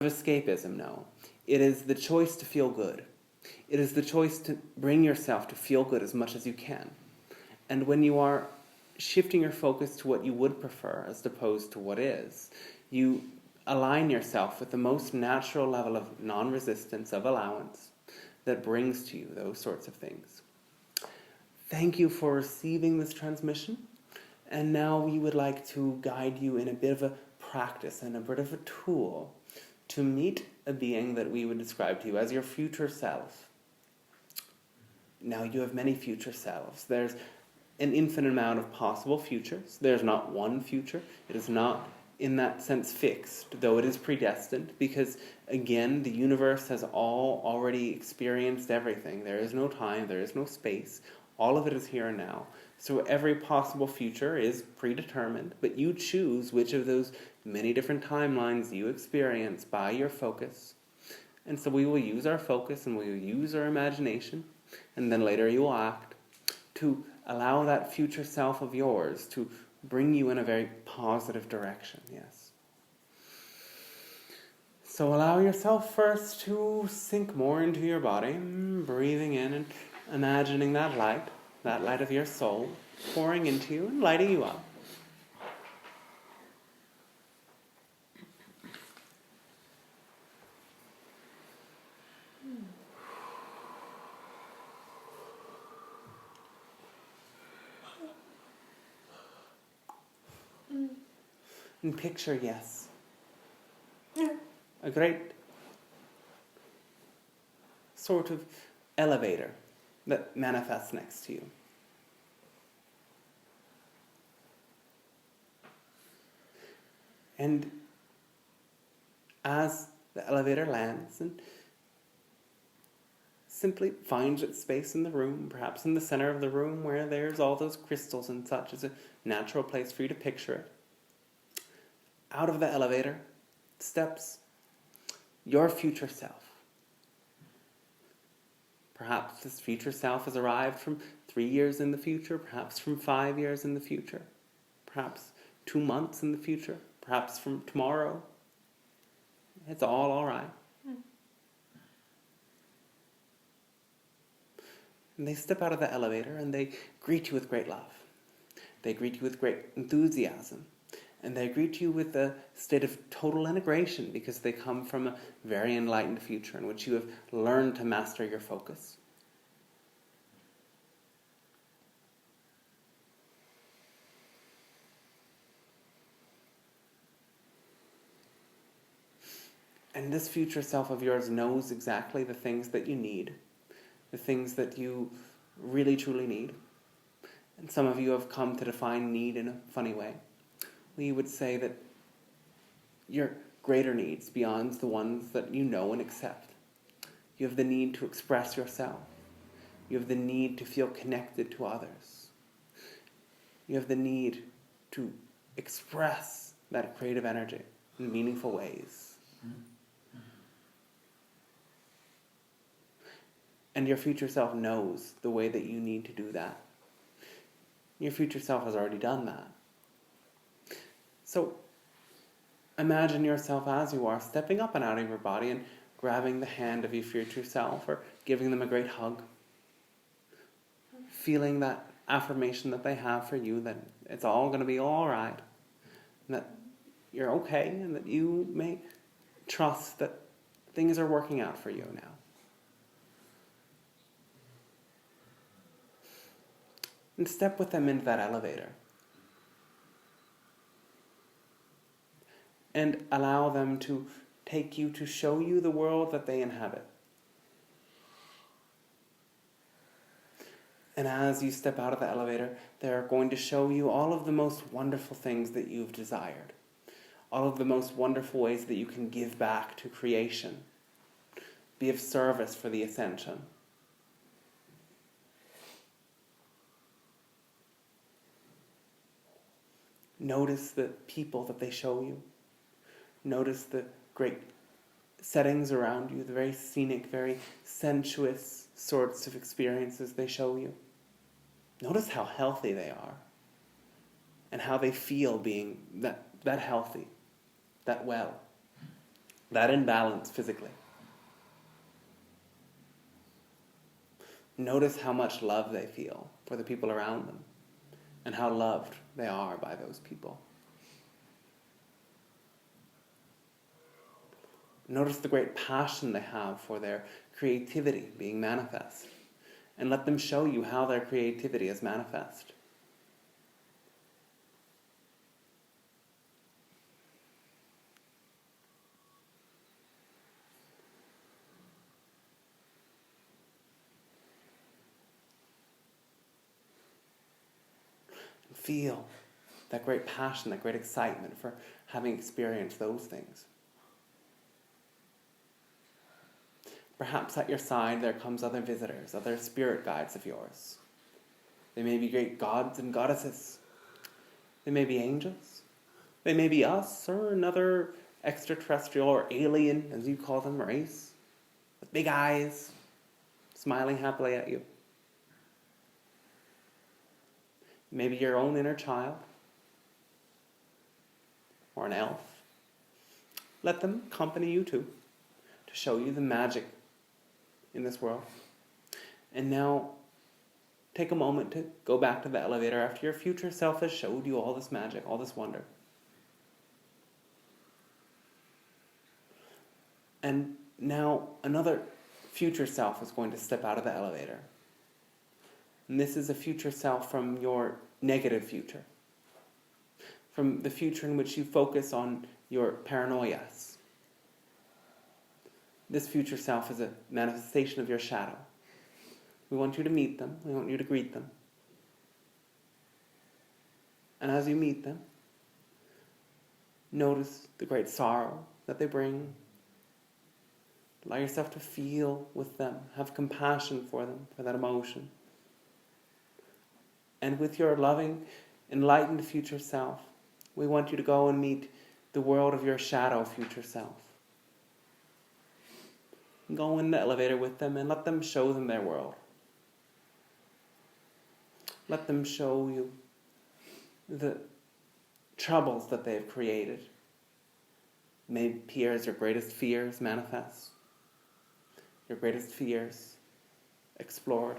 escapism, no. It is the choice to feel good. It is the choice to bring yourself to feel good as much as you can. And when you are shifting your focus to what you would prefer as opposed to what is, you align yourself with the most natural level of non-resistance, of allowance, that brings to you those sorts of things. Thank you for receiving this transmission. And now we would like to guide you in a bit of a practice and a bit of a tool to meet a being that we would describe to you as your future self. Now you have many future selves. There's an infinite amount of possible futures. There's not one future. It is not, in that sense, fixed, though it is predestined, because, again, the universe has already experienced everything. There is no time, there is no space. All of it is here and now. So every possible future is predetermined, but you choose which of those many different timelines you experience by your focus. And so we will use our focus and we will use our imagination, and then later you will act to allow that future self of yours to bring you in a very positive direction, yes. So allow yourself first to sink more into your body, breathing in and imagining that light of your soul, pouring into you and lighting you up. And picture, yes, a great sort of elevator that manifests next to you. And as the elevator lands and simply finds its space in the room, perhaps in the center of the room where there's all those crystals and such, is a natural place for you to picture it. Out of the elevator steps your future self. Perhaps this future self has arrived from 3 years in the future, perhaps from 5 years in the future, perhaps 2 months in the future, perhaps from tomorrow. It's all right. And they step out of the elevator and they greet you with great love. They greet you with great enthusiasm. And they greet you with a state of total integration because they come from a very enlightened future in which you have learned to master your focus. And this future self of yours knows exactly the things that you need, the things that you really truly need. And some of you have come to define need in a funny way. We would say that your greater needs beyond the ones that you know and accept. You have the need to express yourself. You have the need to feel connected to others. You have the need to express that creative energy in meaningful ways. And your future self knows the way that you need to do that. Your future self has already done that. So imagine yourself as you are, stepping up and out of your body and grabbing the hand of your future self or giving them a great hug. Feeling that affirmation that they have for you, that it's all going to be all right. And that you're okay and that you may trust that things are working out for you now. And step with them into that elevator. And allow them to take you to show you the world that they inhabit. And as you step out of the elevator, they're going to show you all of the most wonderful things that you've desired. All of the most wonderful ways that you can give back to creation. Be of service for the ascension. Notice the people that they show you. Notice the great settings around you, the very scenic, very sensuous sorts of experiences they show you. Notice how healthy they are and how they feel being that healthy, that well. that imbalance physically. Notice how much love they feel for the people around them and how loved they are by those people. Notice the great passion they have for their creativity being manifest, and let them show you how their creativity is manifest. Feel that great passion, that great excitement for having experienced those things. Perhaps at your side there comes other visitors, other spirit guides of yours. They may be great gods and goddesses. They may be angels. They may be us or another extraterrestrial or alien, as you call them, race, with big eyes, smiling happily at you. Maybe your own inner child, or an elf. Let them accompany you too, to show you the magic in this world. And now, take a moment to go back to the elevator after your future self has showed you all this magic, all this wonder. And now another future self is going to step out of the elevator. And this is a future self from your negative future. From the future in which you focus on your paranoias. This future self is a manifestation of your shadow. We want you to meet them. We want you to greet them. And as you meet them, notice the great sorrow that they bring. Allow yourself to feel with them. Have compassion for them, for that emotion. And with your loving, enlightened future self, we want you to go and meet the world of your shadow future self. Go in the elevator with them and let them show them their world. Let them show you the troubles that they have created. May appear as your greatest fears manifest. Your greatest fears explored.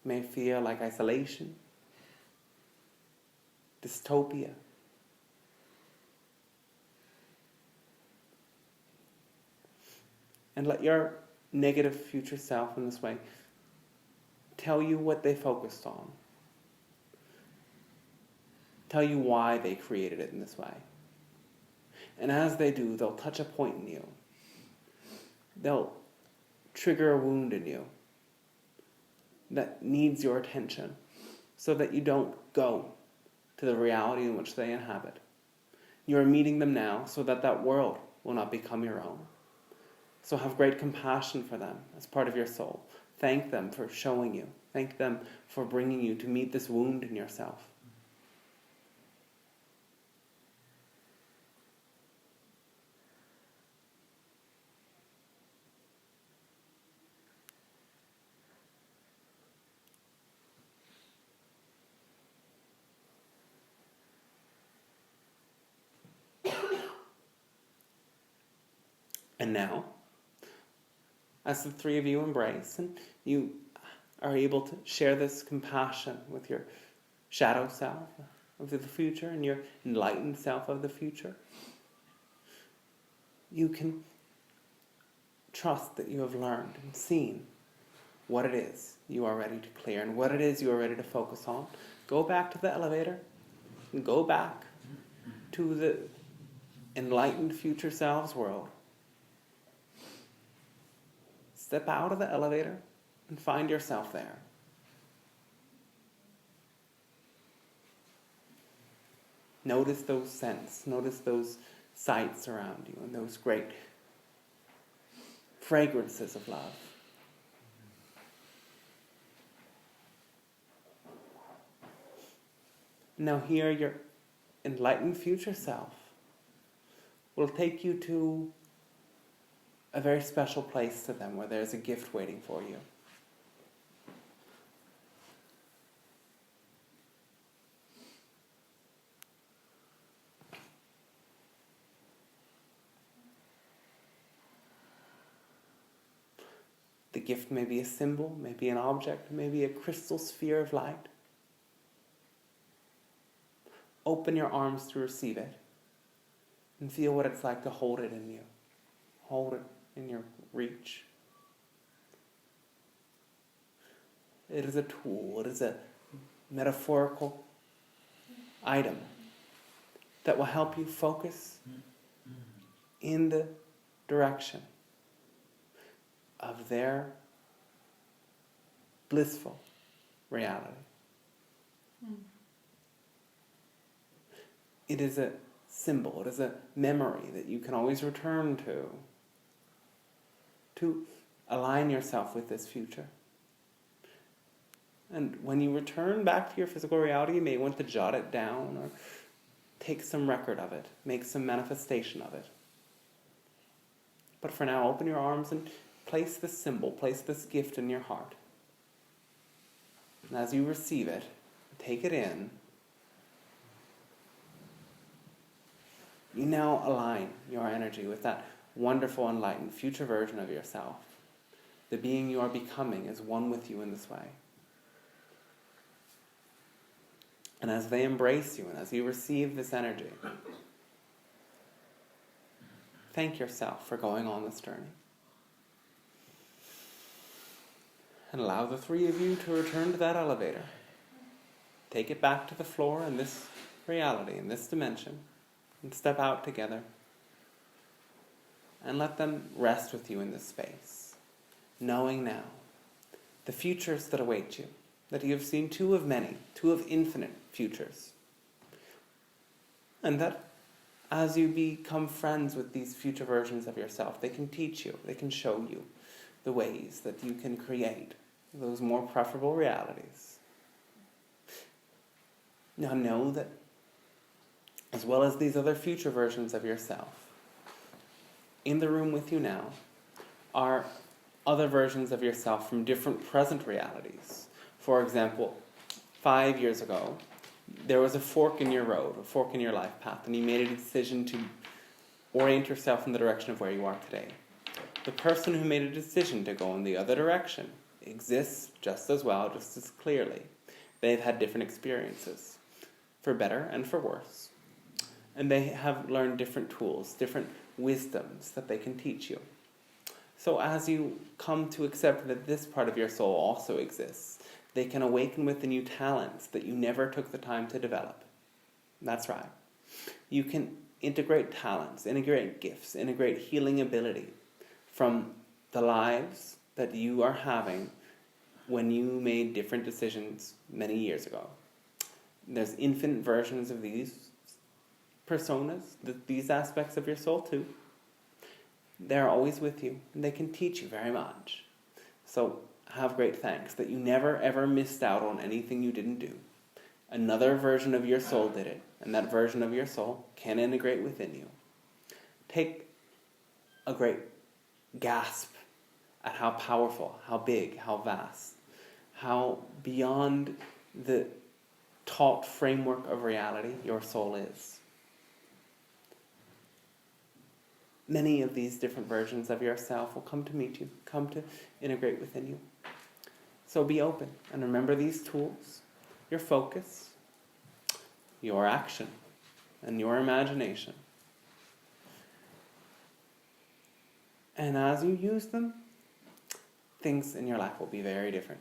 May feel like isolation, dystopia. And let your negative future self in this way tell you what they focused on. Tell you why they created it in this way. And as they do, they'll touch a point in you. They'll trigger a wound in you that needs your attention so that you don't go to the reality in which they inhabit. You're meeting them now so that that world will not become your own. So have great compassion for them as part of your soul. Thank them for showing you. Thank them for bringing you to meet this wound in yourself. And now, as the three of you embrace and you are able to share this compassion with your shadow self of the future and your enlightened self of the future, you can trust that you have learned and seen what it is you are ready to clear and what it is you are ready to focus on. Go back to the elevator and go back to the enlightened future selves world. Step out of the elevator and find yourself there. Notice those scents, notice those sights around you, and those great fragrances of love. Now here, your enlightened future self will take you to a very special place to them where there's a gift waiting for you. The gift may be a symbol, maybe an object, maybe a crystal sphere of light. Open your arms to receive it and feel what it's like to hold it in you. Hold it in your reach. It is a tool, it is a metaphorical item that will help you focus in the direction of their blissful reality. It is a symbol, it is a memory that you can always return to align yourself with this future. And when you return back to your physical reality, you may want to jot it down or take some record of it, make some manifestation of it. But for now, open your arms and place this symbol, place this gift in your heart. And as you receive it, take it in, you now align your energy with that wonderful, enlightened future version of yourself. The being you are becoming is one with you in this way. And as they embrace you and as you receive this energy, thank yourself for going on this journey. And allow the three of you to return to that elevator. Take it back to the floor in this reality, in this dimension, and step out together. And let them rest with you in this space, knowing now the futures that await you, that you have seen two of many, two of infinite futures. And that as you become friends with these future versions of yourself, they can teach you, they can show you the ways that you can create those more preferable realities. Now know that as well as these other future versions of yourself, in the room with you now are other versions of yourself from different present realities. For example, 5 years ago, there was a fork in your road, a fork in your life path, and you made a decision to orient yourself in the direction of where you are today. The person who made a decision to go in the other direction exists just as well, just as clearly. They've had different experiences, for better and for worse. And they have learned different tools, different wisdoms that they can teach you. So as you come to accept that this part of your soul also exists, they can awaken with the new talents that you never took the time to develop. That's right. You can integrate talents, integrate gifts, integrate healing ability from the lives that you are having when you made different decisions many years ago. There's infinite versions of these personas, these aspects of your soul too. They're always with you, and they can teach you very much. So have great thanks that you never ever missed out on anything you didn't do. Another version of your soul did it, and that version of your soul can integrate within you. Take a great gasp at how powerful, how big, how vast, how beyond the taught framework of reality your soul is. Many of these different versions of yourself will come to meet you, come to integrate within you. So be open and remember these tools, your focus, your action, and your imagination. And as you use them, things in your life will be very different.